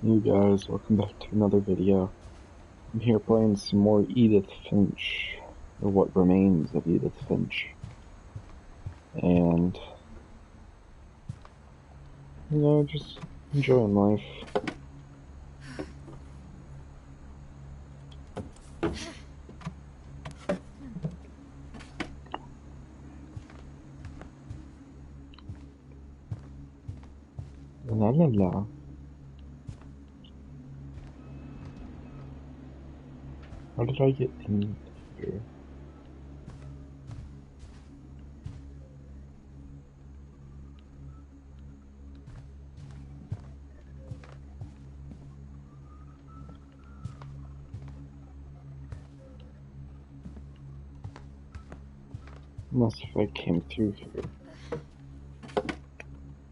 Hey guys, welcome back to another video. I'm here playing some more Edith Finch, or what remains of Edith Finch. And, just enjoying life. La la la. How did I get in here? Unless if I came through here.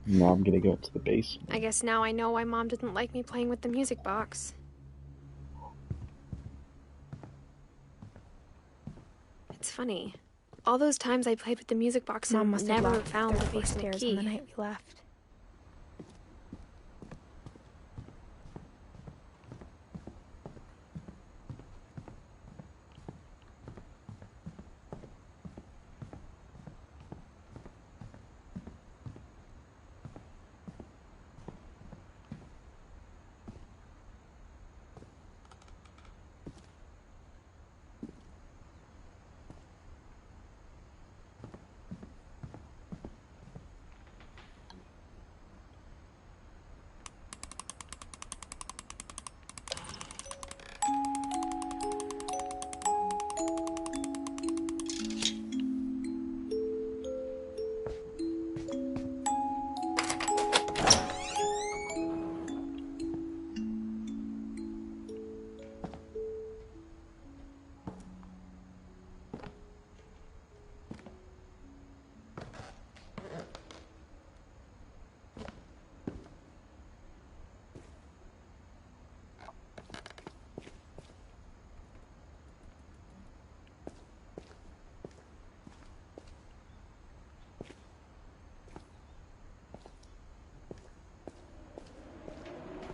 Now I'm gonna go to the basement. I guess now I know why Mom didn't like me playing with the music box. It's funny. All those times I played with the music box Mom and must have never locked found the the basement stairs key. on the night we left.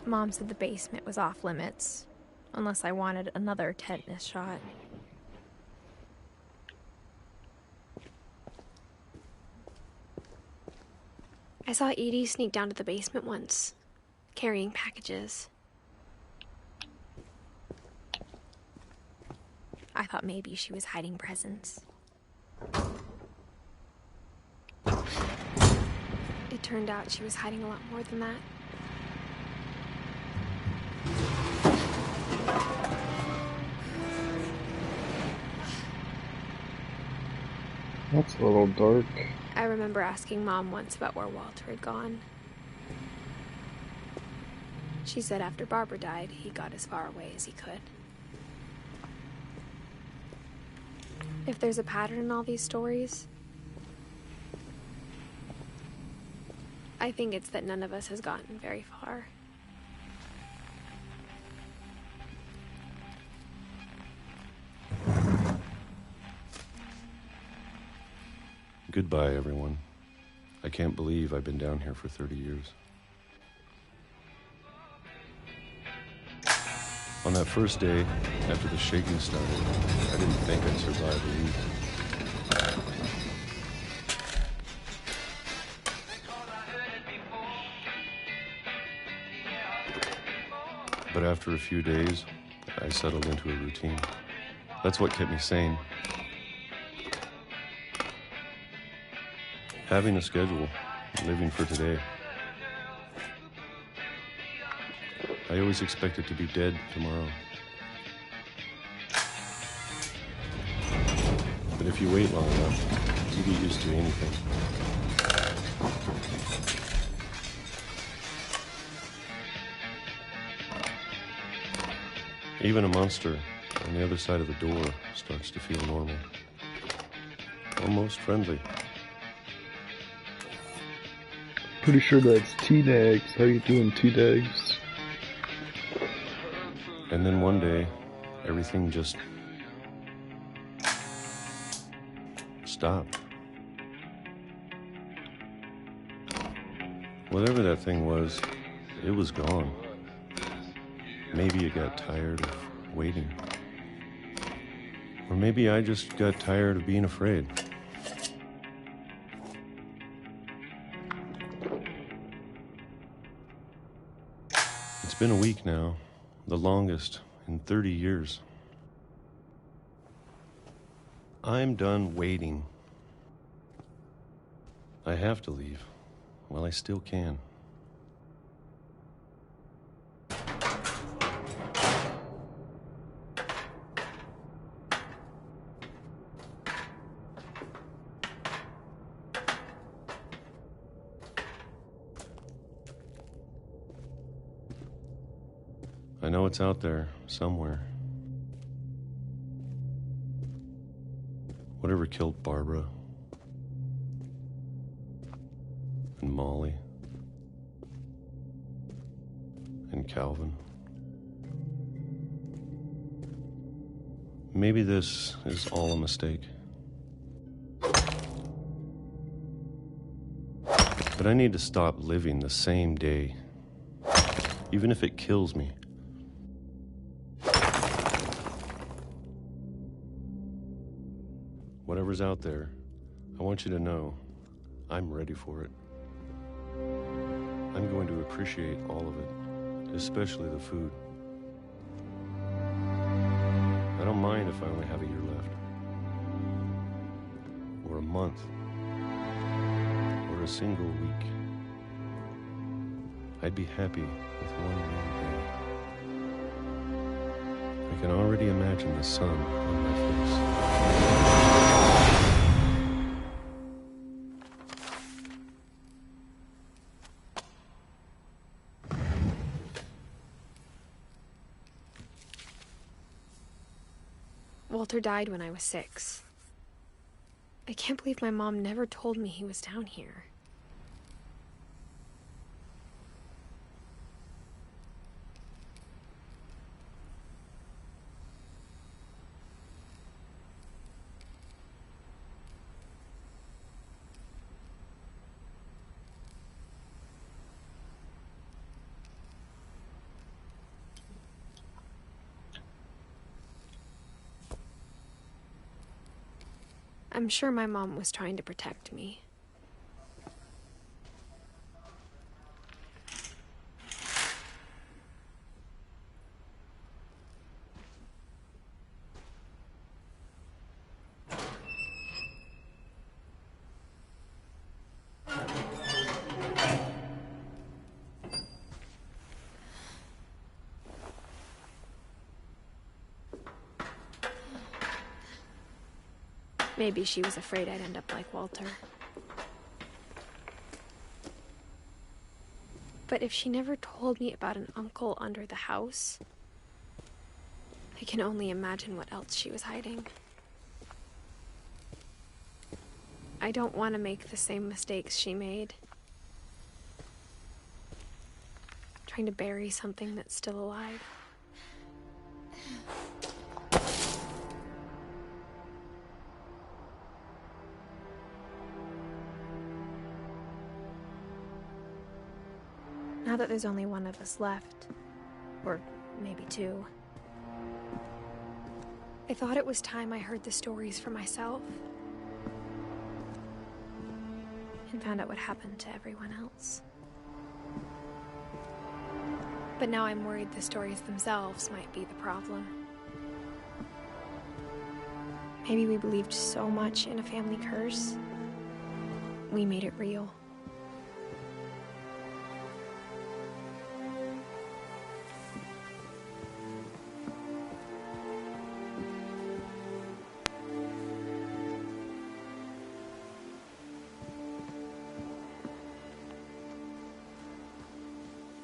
Mom said the basement was off limits, unless I wanted another tetanus shot. I saw Edie sneak down to the basement once, carrying packages. I thought maybe she was hiding presents. It turned out she was hiding a lot more than that. That's a little dark. I remember asking Mom once about where Walter had gone. She said after Barbara died, he got as far away as he could. If there's a pattern in all these stories, I think it's that none of us has gotten very far. Goodbye, everyone. I can't believe I've been down here for 30 years. On that first day, after the shaking started, I didn't think I'd survive a week. But after a few days, I settled into a routine. That's what kept me sane. Having a schedule, living for today. I always expected to be dead tomorrow. But if you wait long enough, you get used to anything. Even a monster on the other side of the door starts to feel normal. Almost friendly. Pretty sure that's T-Dags. How you doing, T-Dags? And then one day, everything just stopped. Whatever that thing was, it was gone. Maybe you got tired of waiting. Or maybe I just got tired of being afraid. It's been a week now, the longest in 30 years. I'm done waiting. I have to leave while I still can. I know it's out there somewhere. Whatever killed Barbara and Molly and Calvin. Maybe this is all a mistake. But I need to stop living the same day, even if it kills me. Whatever's out there, I want you to know I'm ready for it. I'm going to appreciate all of it, especially the food. I don't mind if I only have a year left, or a month, or a single week. I'd be happy with one more day. I can already imagine the sun on my face. Walter died when I was 6. I can't believe my mom never told me he was down here. I'm sure my mom was trying to protect me. Maybe she was afraid I'd end up like Walter. But if she never told me about an uncle under the house, I can only imagine what else she was hiding. I don't want to make the same mistakes she made. Trying to bury something that's still alive. Now that there's only one of us left, or maybe 2, I thought it was time I heard the stories for myself and found out what happened to everyone else. But now I'm worried the stories themselves might be the problem. Maybe we believed so much in a family curse, we made it real.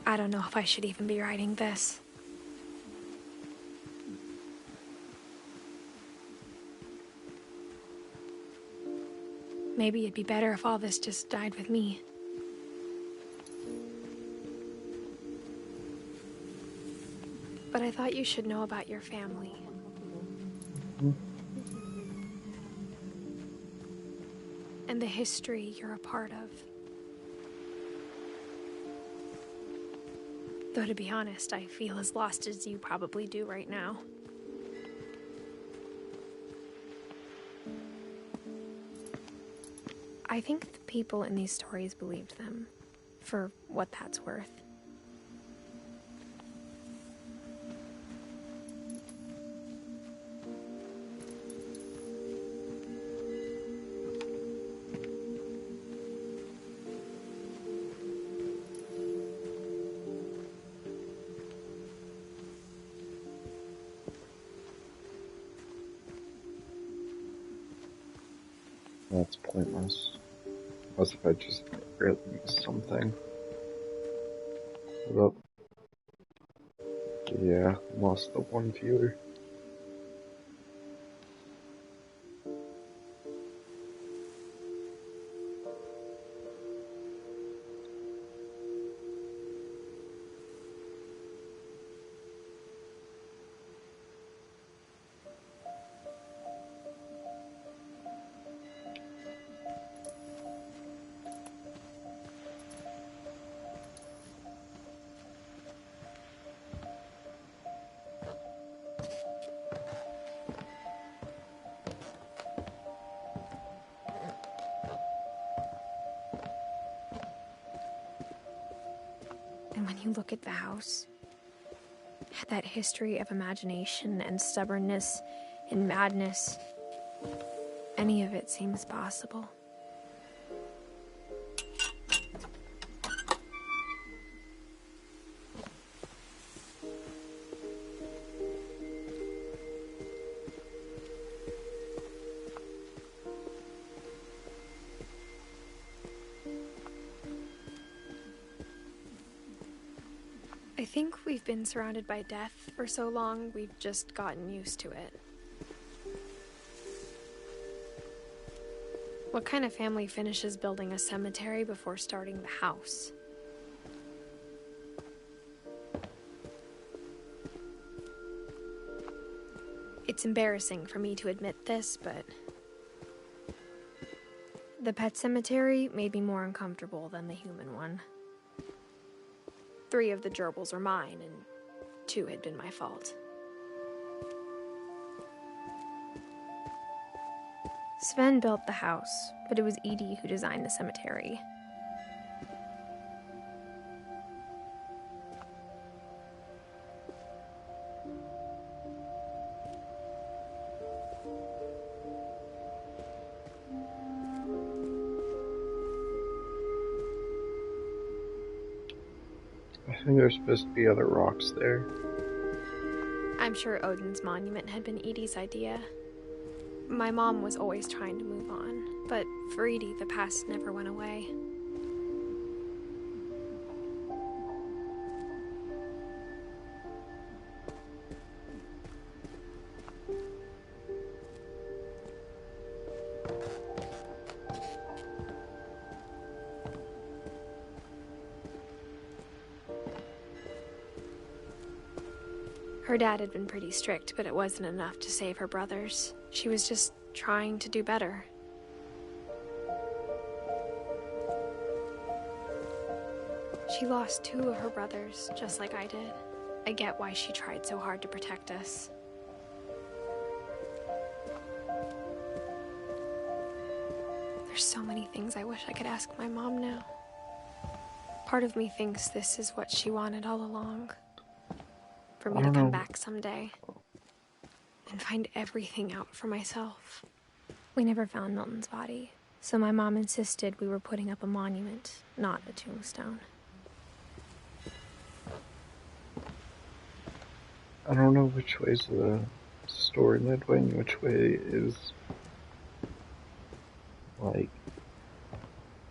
I don't know if I should even be writing this. Maybe it'd be better if all this just died with me. But I thought you should know about your family. And the history you're a part of. Though to be honest, I feel as lost as you probably do right now. I think the people in these stories believed them, for what that's worth. That's pointless. Unless if I just really missed something. Well, yeah, lost the one viewer. And when you look at the house, that history of imagination and stubbornness and madness, any of it seems possible. I think we've been surrounded by death for so long, we've just gotten used to it. What kind of family finishes building a cemetery before starting the house? It's embarrassing for me to admit this, but the pet cemetery made me more uncomfortable than the human one. 3 of the gerbils are mine, and 2 had been my fault. Sven built the house, but it was Edie who designed the cemetery. I think there's supposed to be other rocks there. I'm sure Odin's monument had been Edie's idea. My mom was always trying to move on, but for Edie, the past never went away. Her dad had been pretty strict, but it wasn't enough to save her brothers. She was just trying to do better. She lost 2 of her brothers, just like I did. I get why she tried so hard to protect us. There's so many things I wish I could ask my mom now. Part of me thinks this is what she wanted all along. For me to come back someday and find everything out for myself. We never found Milton's body, so my mom insisted we were putting up a monument, not a tombstone. I don't know which way's the story midway and which way is like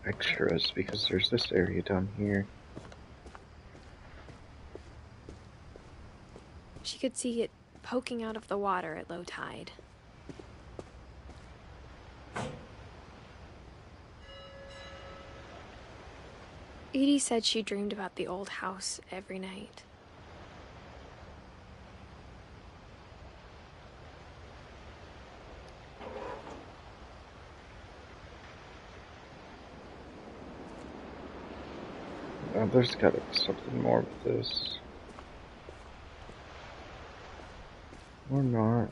extras, because there's this area down here. She could see it poking out of the water at low tide. Edie said she dreamed about the old house every night. There's gotta be something more with this. Or not.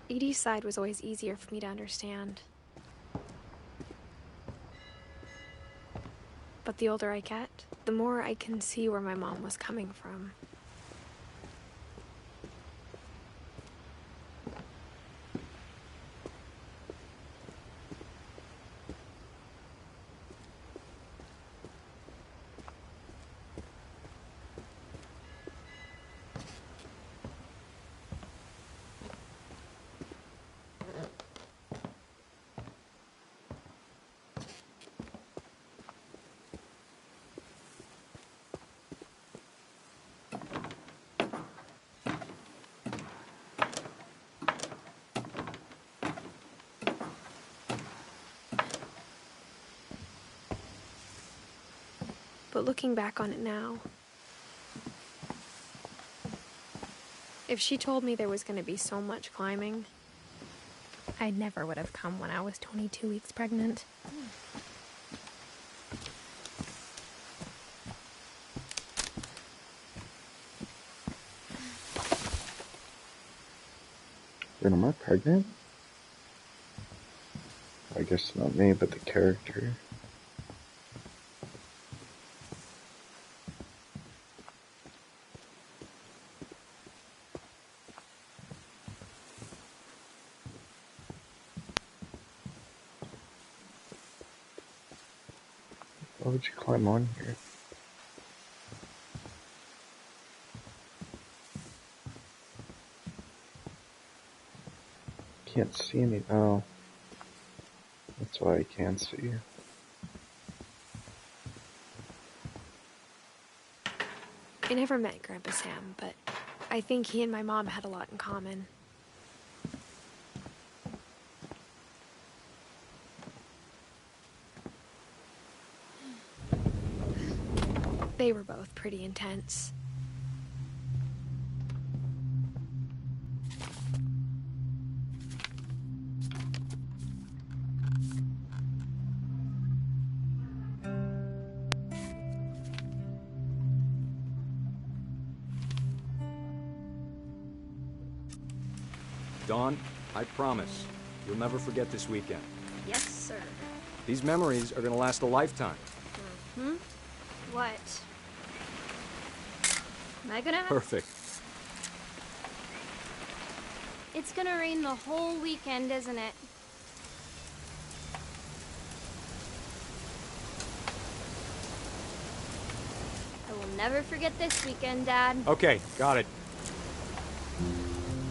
Edie's side was always easier for me to understand. But the older I get, the more I can see where my mom was coming from. But looking back on it now, if she told me there was going to be so much climbing, I never would have come when I was 22 weeks pregnant. Wait, am I pregnant? I guess not me, but the character. Why would you climb on here? Can't see me. Oh. That's why I can't see you. I never met Grandpa Sam, but I think he and my mom had a lot in common. They were both pretty intense. Dawn, I promise, you'll never forget this weekend. Yes, sir. These memories are gonna last a lifetime. Hmm? What? Am I gonna... Perfect. It's gonna rain the whole weekend, isn't it? I will never forget this weekend, Dad. Okay, got it.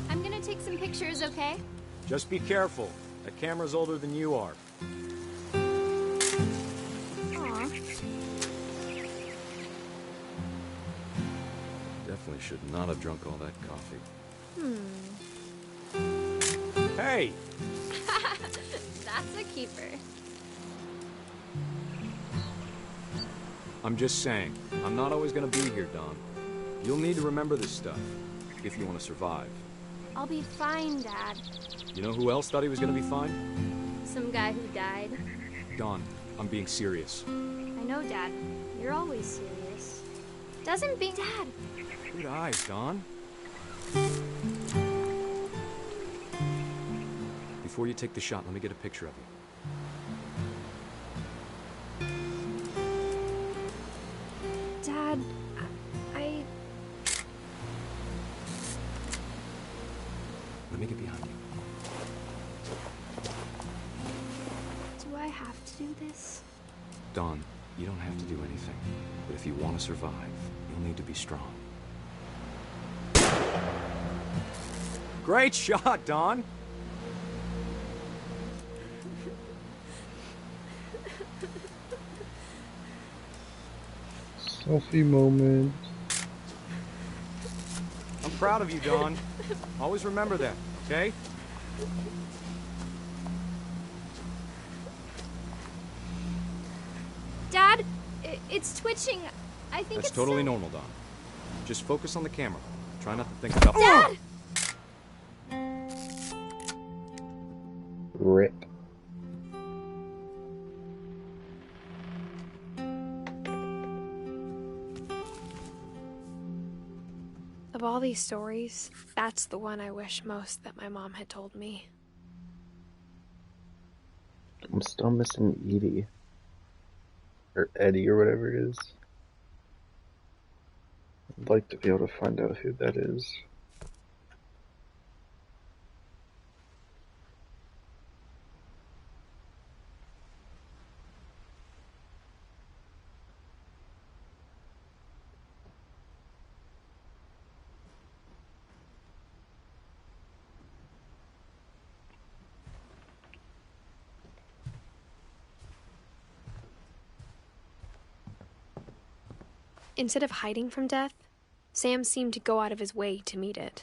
I'm gonna take some pictures, okay? Just be careful. That camera's older than you are. Aw. Definitely should not have drunk all that coffee. Hey! That's a keeper. I'm just saying, I'm not always gonna be here, Dawn. You'll need to remember this stuff, if you want to survive. I'll be fine, Dad. You know who else thought he was gonna be fine? Some guy who died. Dawn, I'm being serious. I know, Dad. You're always serious. Doesn't being... Dad! Good eyes, Dawn. Before you take the shot, let me get a picture of you. Dad, I... Let me get behind you. Do I have to do this? Dawn, you don't have to do anything. But if you want to survive, you'll need to be strong. Great shot, Dawn! Selfie moment. I'm proud of you, Dawn. Always remember that, okay? Dad, It's twitching. I think That's it's totally so... normal, Don. Just focus on the camera. Try not to think about... Dad! Rip. Of all these stories, that's the one I wish most that my mom had told me. I'm still missing Edie. Or Eddie, or whatever it is. I'd like to be able to find out who that is. Instead of hiding from death, Sam seemed to go out of his way to meet it.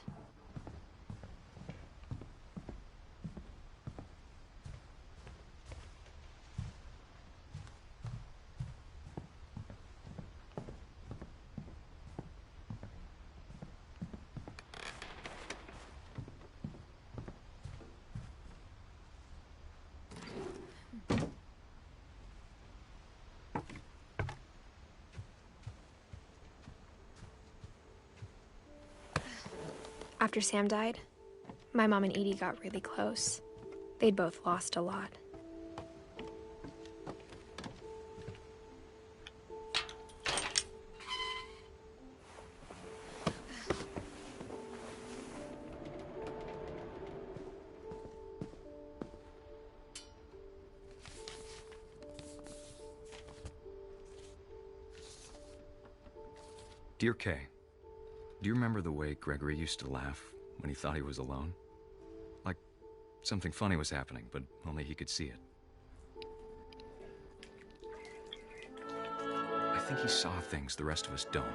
After Sam died, my mom and Edie got really close. They'd both lost a lot. Dear Kay, do you remember the way Gregory used to laugh when he thought he was alone? Like something funny was happening, but only he could see it. I think he saw things the rest of us don't.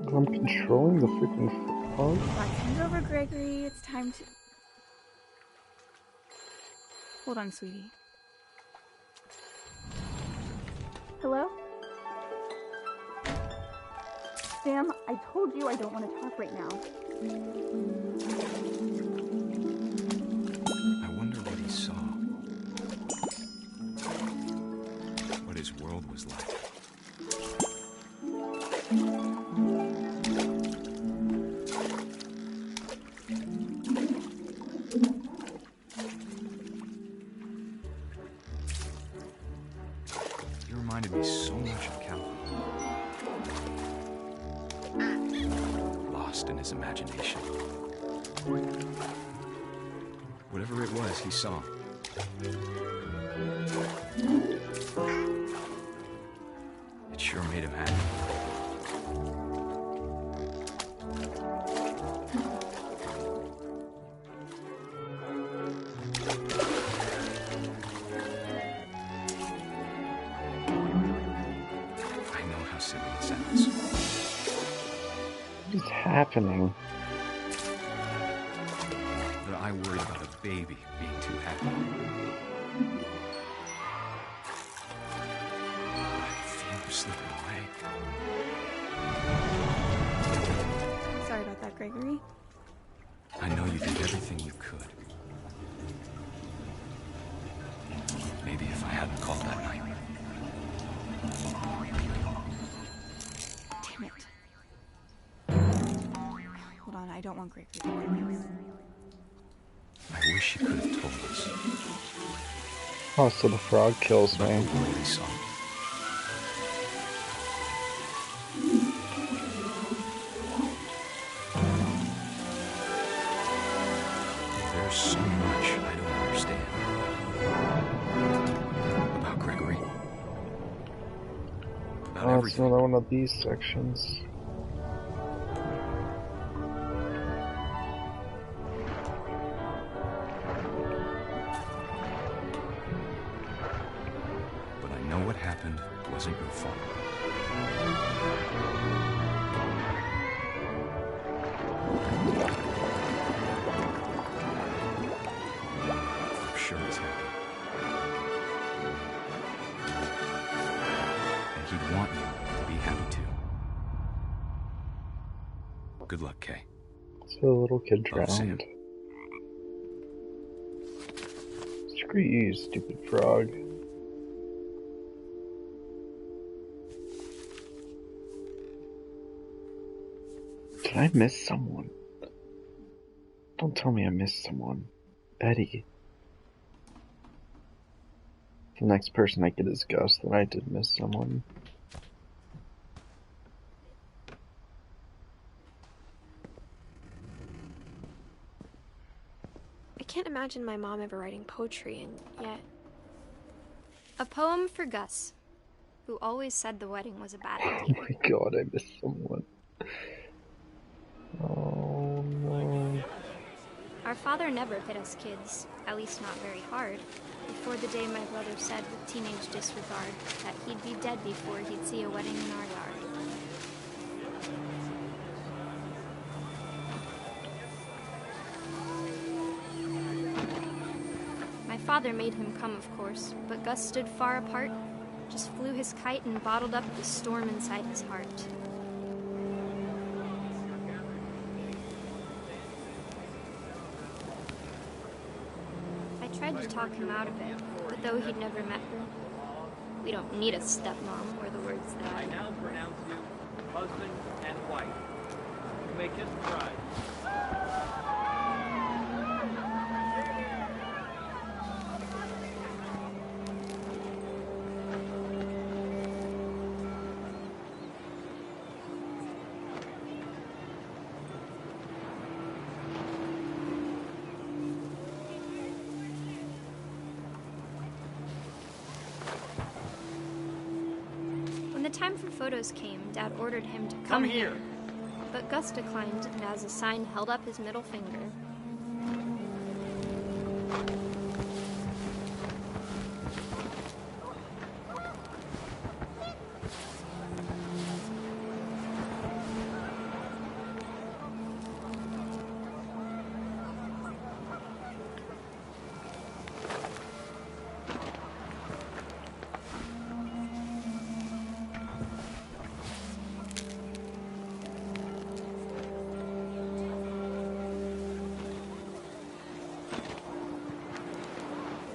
I'm controlling the freaking frog? Hand over, Gregory. It's time to... Hold on, sweetie. Hello? Sam, I told you I don't want to talk right now. I wonder what he saw. What his world was like. You reminded me so much of Calvin. Lost in his imagination. Whatever it was he saw. It sure made him happy. I know how silly it sounds. What is happening? But I worried about a baby being too happy. I could feel him slipping away. Sorry about that, Gregory. I know you did everything you could. Maybe if I hadn't called that night. Damn it. Hold on, I don't want Gregory to hear this. I wish you could have told us. Oh, so the frog kills About me. the world we saw. There's so much I don't understand. About Gregory. About Oh, it's everything. another one of these sections. wasn't your fault. I'm sure he's happy. And he'd want you to be happy too. Good luck, Kay. So the little kid Oh, Sam. drowned. Screw you, stupid frog. Did I miss someone? Don't tell me I missed someone. Betty. The next person I get is Gus, then I did miss someone. I can't imagine my mom ever writing poetry, and yet... A poem for Gus, who always said the wedding was a bad Oh idea. my god, I missed someone. Oh no. Our father never hit us kids, at least not very hard, before the day my brother said with teenage disregard that he'd be dead before he'd see a wedding in our yard. My father made him come, of course, but Gus stood far apart, just flew his kite and bottled up the storm inside his heart. I tried to talk him out of it, but though he'd never met her, we don't need a stepmom, were the words that I now pronounce you husband and wife. You may kiss the bride. When the time for photos came, Dad ordered him to Come here. But Gus declined and as a sign held up his middle finger.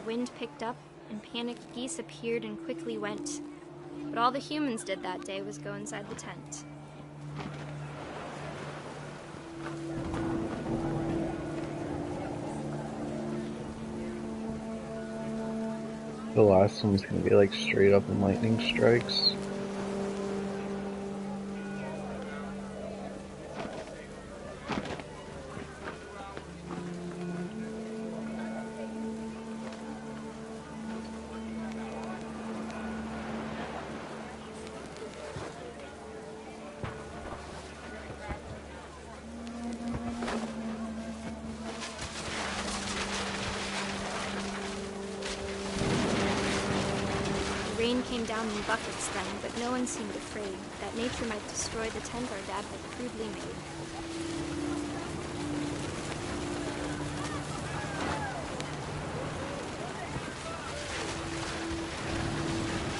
The wind picked up, and panicked geese appeared and quickly went. But all the humans did that day was go inside the tent. The last one's gonna be like straight up and lightning strikes. The rain came down in buckets then, but no one seemed afraid that nature might destroy the tent our dad had crudely made.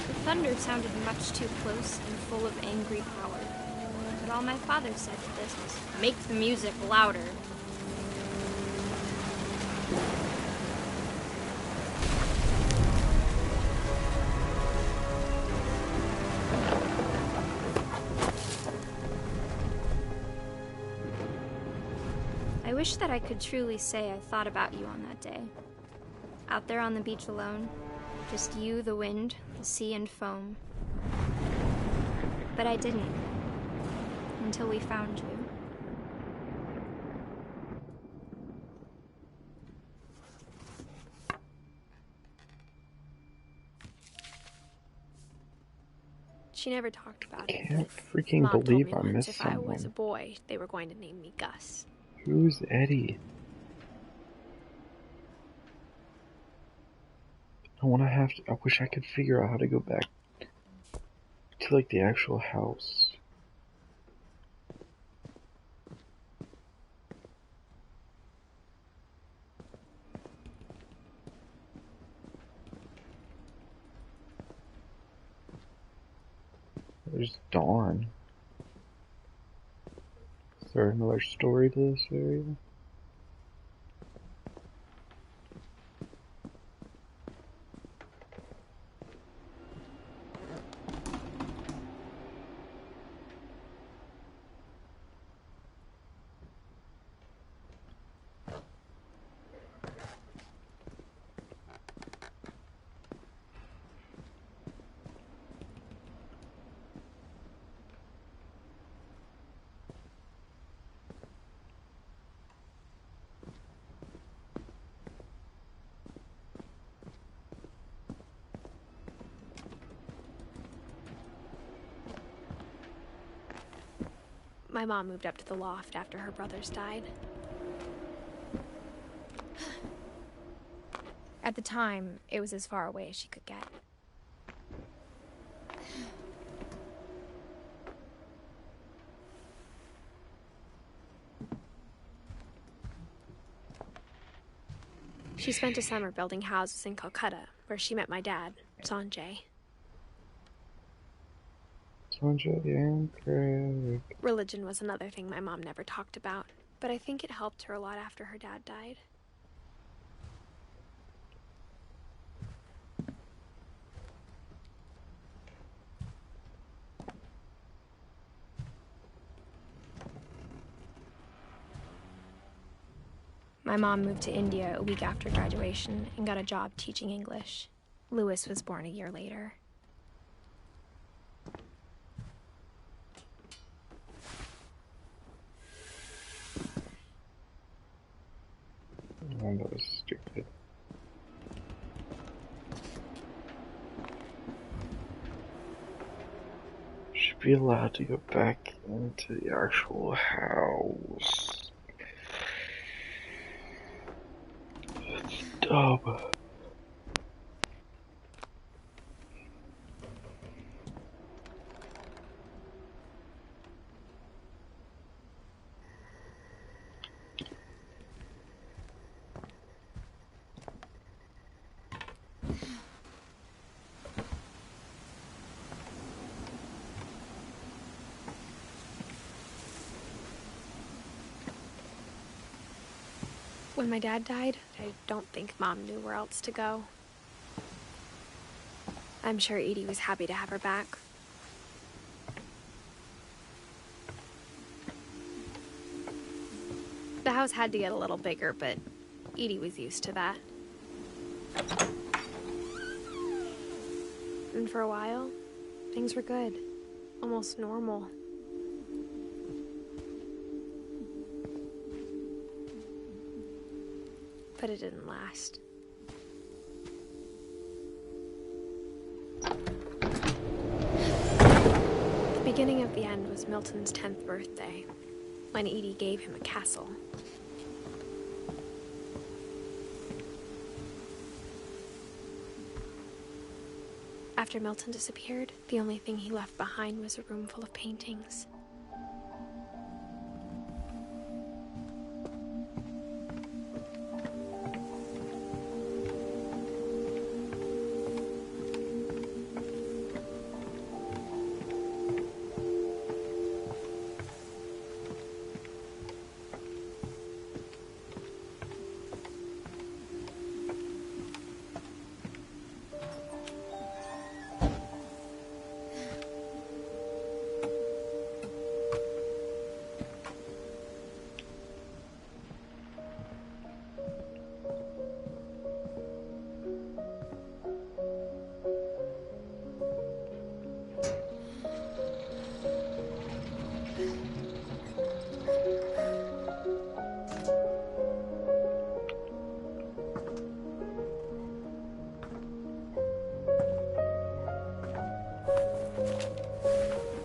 The thunder sounded much too close and full of angry power. But all my father said to this was, "Make the music louder." I wish that I could truly say I thought about you on that day. Out there on the beach alone, just you, the wind, the sea, and foam. But I didn't, until we found you. She never talked about it. Can't but freaking Mom told believe me I once missed if I was a someone. boy, they were going to name me Gus. Who's Eddie? I wish I could figure out how to go back to like the actual house. There's Dawn. Is there another story to this area? My mom moved up to the loft after her brothers died. At the time, it was as far away as she could get. She spent a summer building houses in Calcutta, where she met my dad, Sanjay. Sanjay and Craig. Religion was another thing my mom never talked about, but I think it helped her a lot after her dad died. My mom moved to India a week after graduation and got a job teaching English. Louis was born a year later. Oh, that was stupid. Should be allowed to go back into the actual house. It's dumb. When my dad died, I don't think Mom knew where else to go. I'm sure Edie was happy to have her back. The house had to get a little bigger, but Edie was used to that. And for a while, things were good. Almost normal. But it didn't last. The beginning of the end was Milton's 10th birthday, when Edie gave him a castle. After Milton disappeared, the only thing he left behind was a room full of paintings.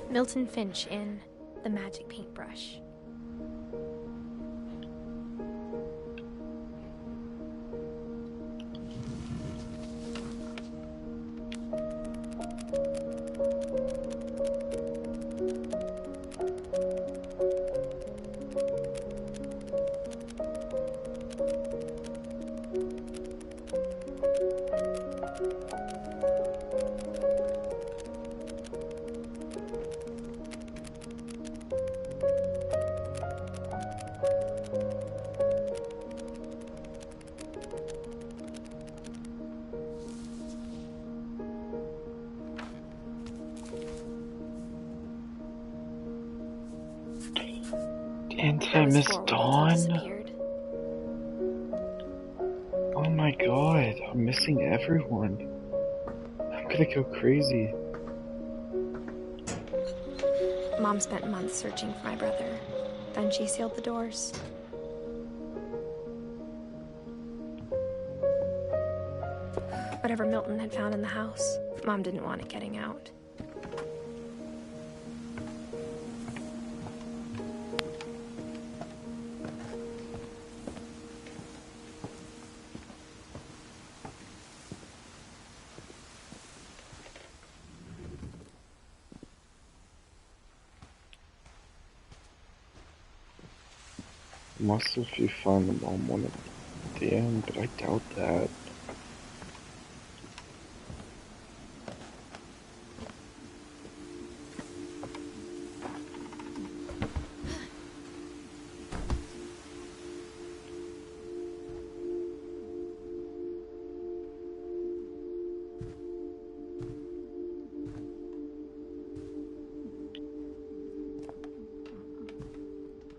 Milton Finch in The Magic Paintbrush. Didn't I miss Dawn? Disappeared. Oh my god, I'm missing everyone. I'm gonna go crazy. Mom spent months searching for my brother. Then she sealed the doors. Whatever Milton had found in the house, Mom didn't want it getting out. Must if you find the mom one at the end, but I doubt that.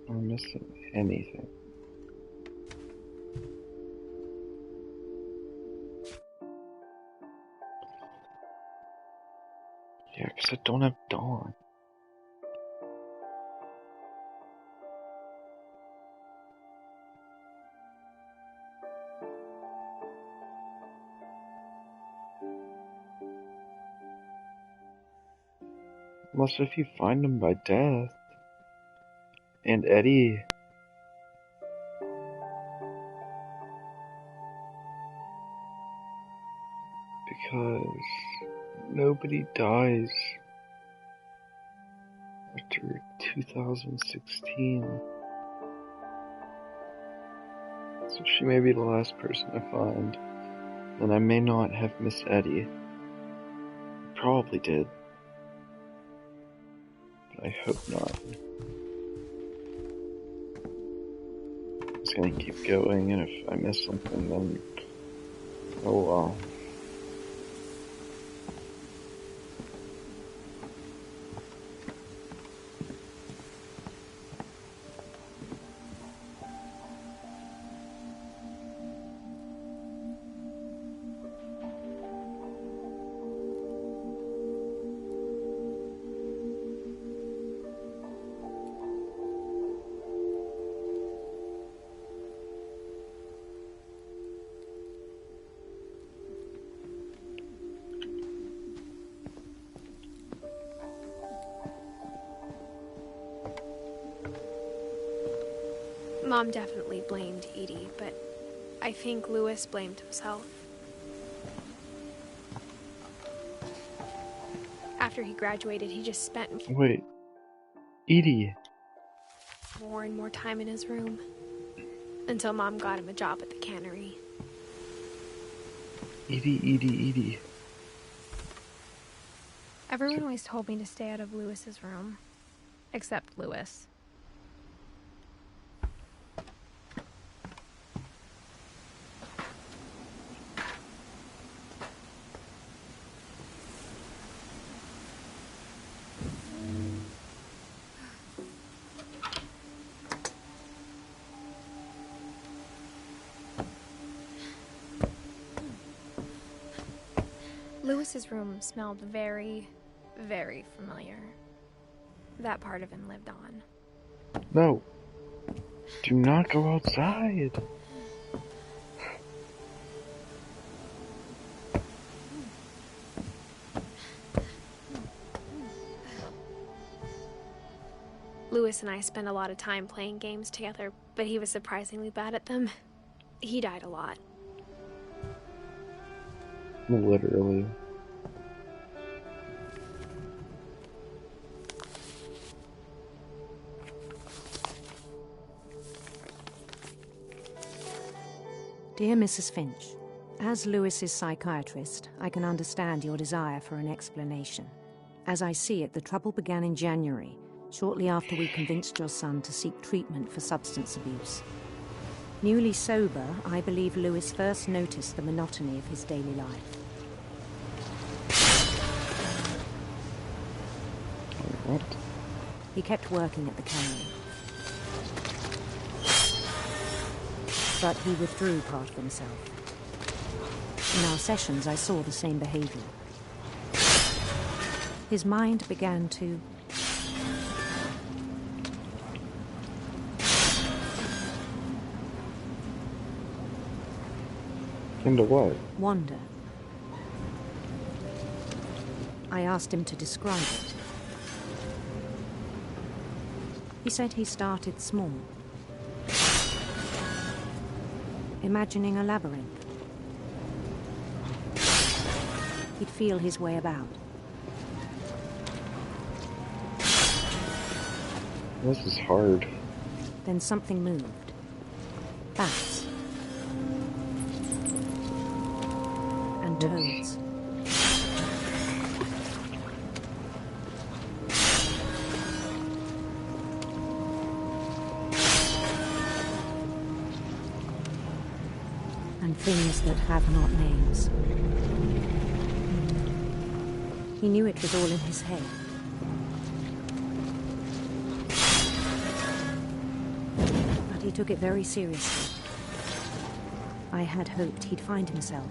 I'm missing anything. Yeah, because I don't have Dawn. Unless if you find him by death. And Eddie. Because nobody dies after 2016. So she may be the last person I find. And I may not have missed Eddie. Probably did. But I hope not. I'm just gonna keep going, and if I miss something, then oh well. Mom definitely blamed Edie, but I think Lewis blamed himself. After he graduated, he just spent Wait. Edie. more and more time in his room. Until Mom got him a job at the cannery. Edie. Everyone always told me to stay out of Lewis's room. Except Lewis. Lewis's room smelled very, very familiar. That part of him lived on. No. Do not go outside. Lewis and I spent a lot of time playing games together, but he was surprisingly bad at them. He died a lot. Literally. Dear Mrs. Finch, as Lewis's psychiatrist, I can understand your desire for an explanation. As I see it, the trouble began in January, shortly after we convinced your son to seek treatment for substance abuse. Newly sober, I believe Lewis first noticed the monotony of his daily life. What? He kept working at the cannery. But he withdrew part of himself. In our sessions, I saw the same behavior. His mind began to into what? wander. I asked him to describe it. He said he started small, imagining a labyrinth. He'd feel his way about. This is hard. Then something moved. Bats. And toads. And things that have not names. He knew it was all in his head. But he took it very seriously. I had hoped he'd find himself.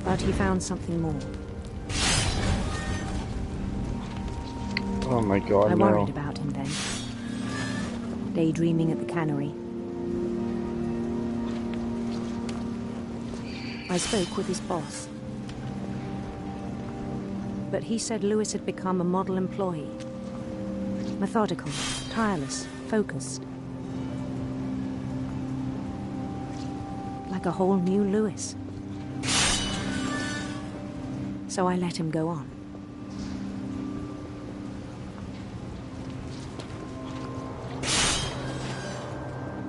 But he found something more. Oh my god, I no. worried about him then. Daydreaming at the cannery. I spoke with his boss. But he said Lewis had become a model employee. Methodical, tireless, focused. Like a whole new Lewis. So I let him go on.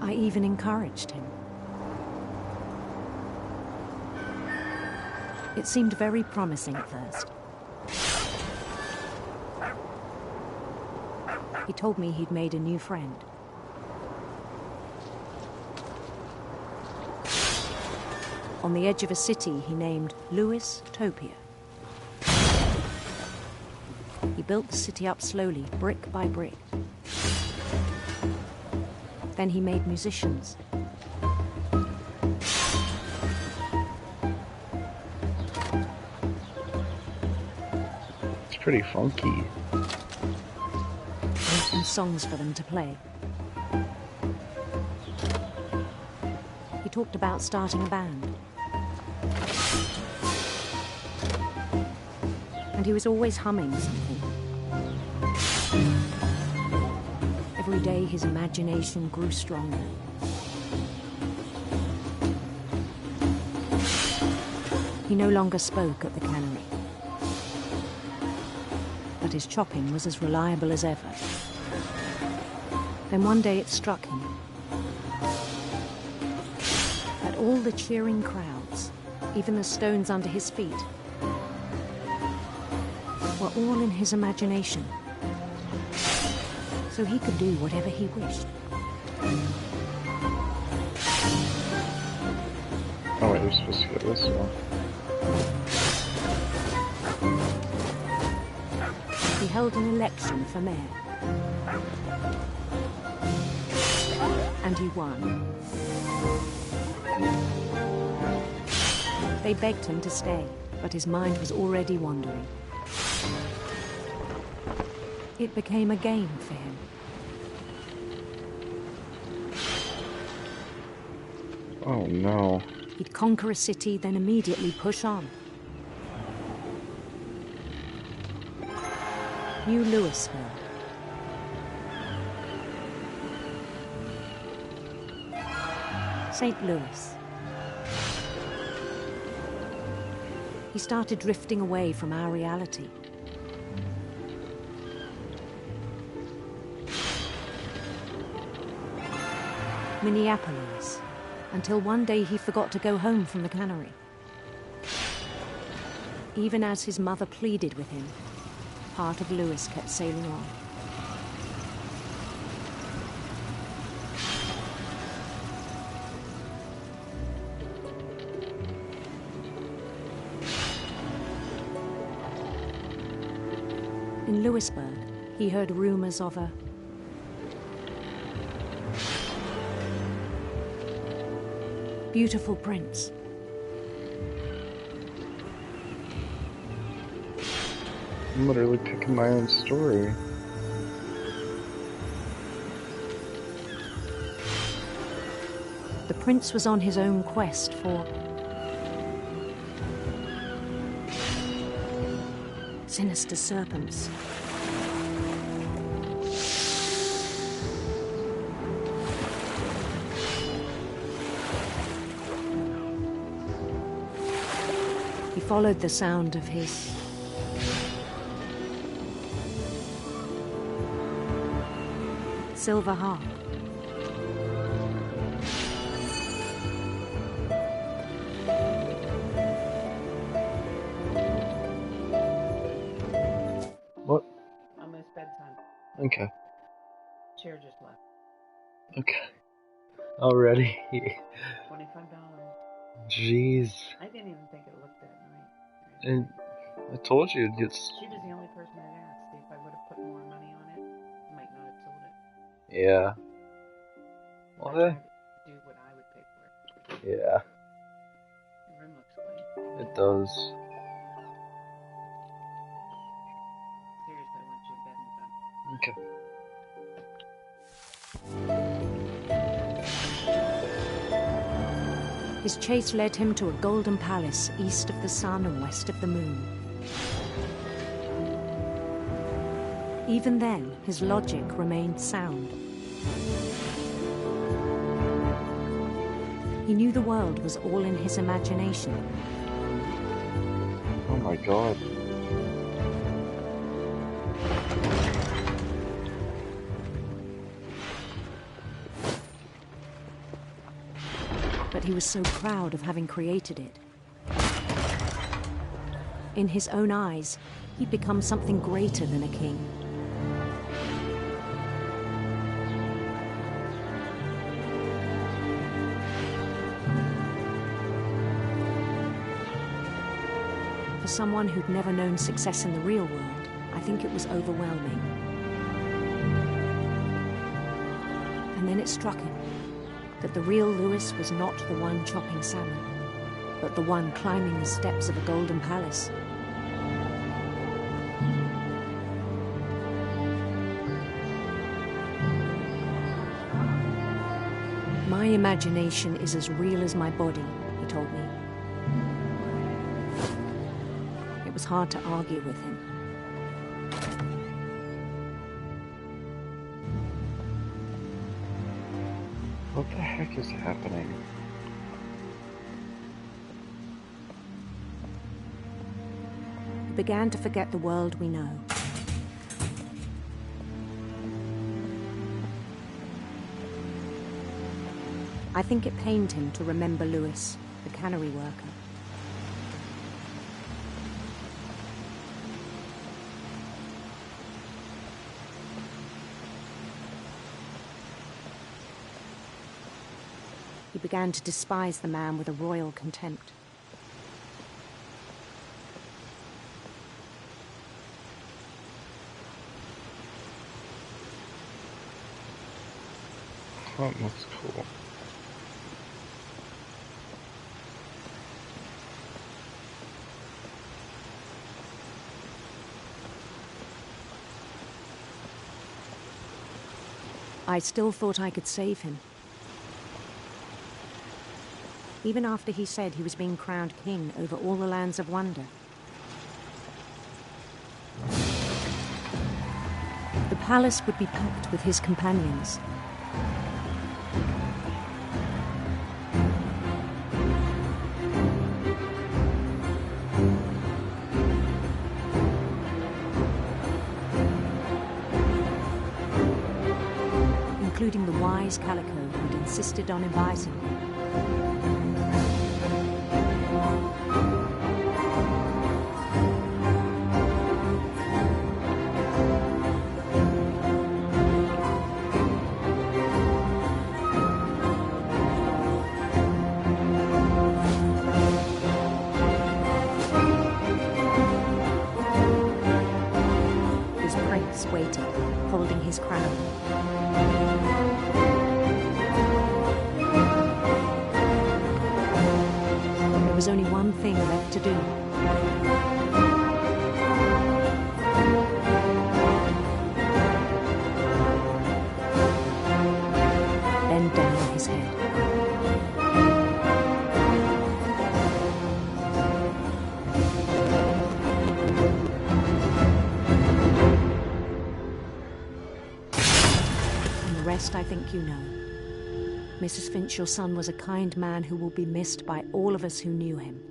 I even encouraged him. It seemed very promising at first. He told me he'd made a new friend. On the edge of a city he named Lewis Topia. He built the city up slowly, brick by brick. Then he made musicians. It's pretty funky. And songs for them to play. He talked about starting a band. And he was always humming something. Every day his imagination grew stronger. He no longer spoke at the cannery. But his chopping was as reliable as ever. Then one day it struck him that all the cheering crowds, even the stones under his feet, were all in his imagination. So he could do whatever he wished. Oh wait, we're supposed to go this way. He held an election for mayor. And he won. They begged him to stay, but his mind was already wandering. It became a game for him. Oh no. He'd conquer a city, then immediately push on. New Louisville. St. Louis. He started drifting away from our reality. Minneapolis, until one day he forgot to go home from the cannery. even as his mother pleaded with him, part of Lewis kept sailing on. In Lewisburg, he heard rumors of a beautiful prince. I'm literally picking my own story. The prince was on his own quest for sinister serpents. He followed the sound of his silver harp. What? Almost bedtime. Okay. Chair just left. Okay. Already. $25. Jeez. I didn't even think it looked that nice. And I told you it's. She was the only person I'd asked. If I would have put more money on it, I might not have sold it. Yeah. Well, I tried to do what I would pay for it. Yeah. The room looks clean. It does. Seriously, I want you in bed and done. Okay. His chase led him to a golden palace east of the sun and west of the moon. Even then, his logic remained sound. He knew the world was all in his imagination. Oh my god. But he was so proud of having created it. In his own eyes, he'd become something greater than a king. For someone who'd never known success in the real world, I think it was overwhelming. And then it struck him that the real Lewis was not the one chopping salmon, but the one climbing the steps of a golden palace. My imagination is as real as my body, he told me. It was hard to argue with him. What the heck is happening? He began to forget the world we know. I think it pained him to remember Lewis, the cannery worker. He began to despise the man with a royal contempt. Oh, that's cool. I still thought I could save him. Even after he said he was being crowned king over all the lands of wonder. The palace would be packed with his companions. Including the wise Calico who'd insisted on advising him. prince waited, holding his crown. There was only one thing left to do. Bend down on his head. And the rest I think you know. Mrs. Finch, your son was a kind man who will be missed by all of us who knew him.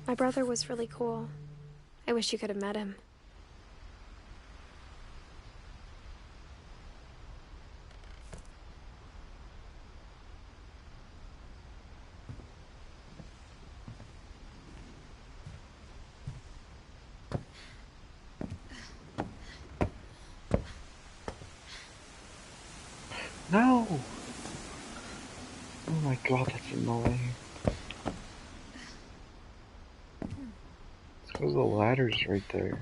My brother was really cool. I wish you could have met him. No! Oh my god, that's annoying. It's because the ladder's right there.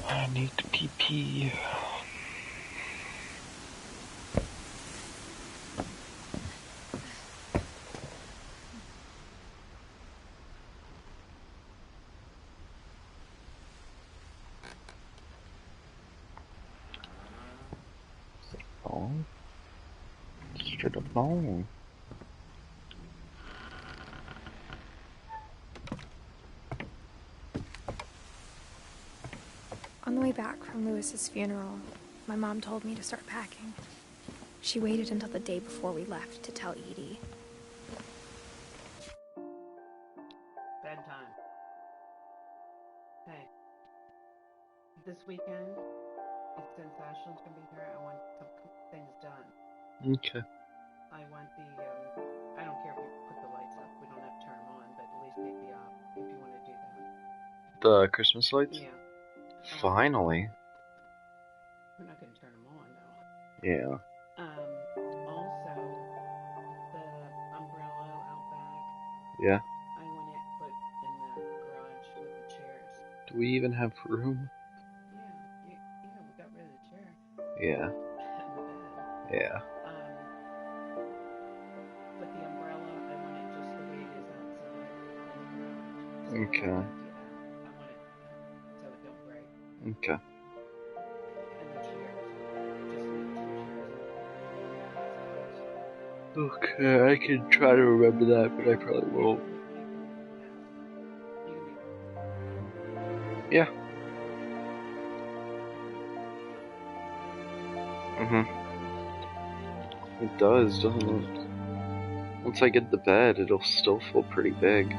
I need to pee. Wrong. Straight up wrong. On the way back from Lewis's funeral, my mom told me to start packing. She waited until the day before we left to tell Edie. Bedtime. Hey. This weekend, since Ashlyn's gonna be here, I want some things done. Okay. I want I don't care if you put the lights up. We don't have to turn them on, but at least take the off if you want to do that. The Christmas lights? Yeah. Finally. We're not gonna turn them on though. Yeah. Also, the umbrella out back. Yeah. I want it put in the garage with the chairs. Do we even have room? Yeah, we got rid of the chair. Yeah. And the bed. Yeah. But the umbrella, I want it just the way it is outside in the garage. So Okay. I want it so it don't break. Okay. And the chairs, just leave 2 chairs. Okay, I can try to remember that, but I probably won't. Yeah. It does, doesn't it? Once I get the bed, it'll still feel pretty big.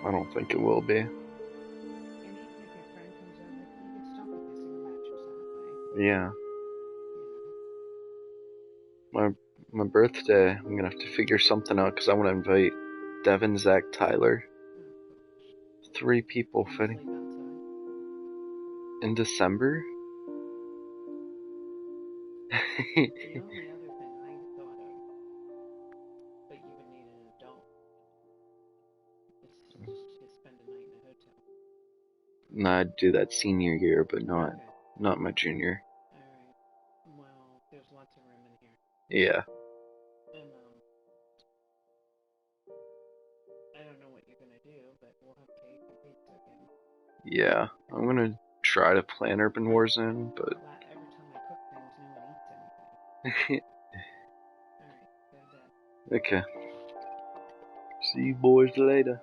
I don't think it will be. Yeah. My birthday, I'm gonna have to figure something out because I want to invite Devin, Zach, Tyler. 3 people fitting. In December? The only other thing I thought of, but you would need an adult, is just to spend a night in a hotel. Nah, I'd do that senior year, but not my junior. Alright. Well, there's lots of room in here. Yeah. And, I don't know what you're gonna do, but we'll have cake and pizza again. Yeah, I'm gonna try to plan Urban Wars in, but... Every time I cook things, no one eats anything. Alright, go to bed. Okay. See you boys later.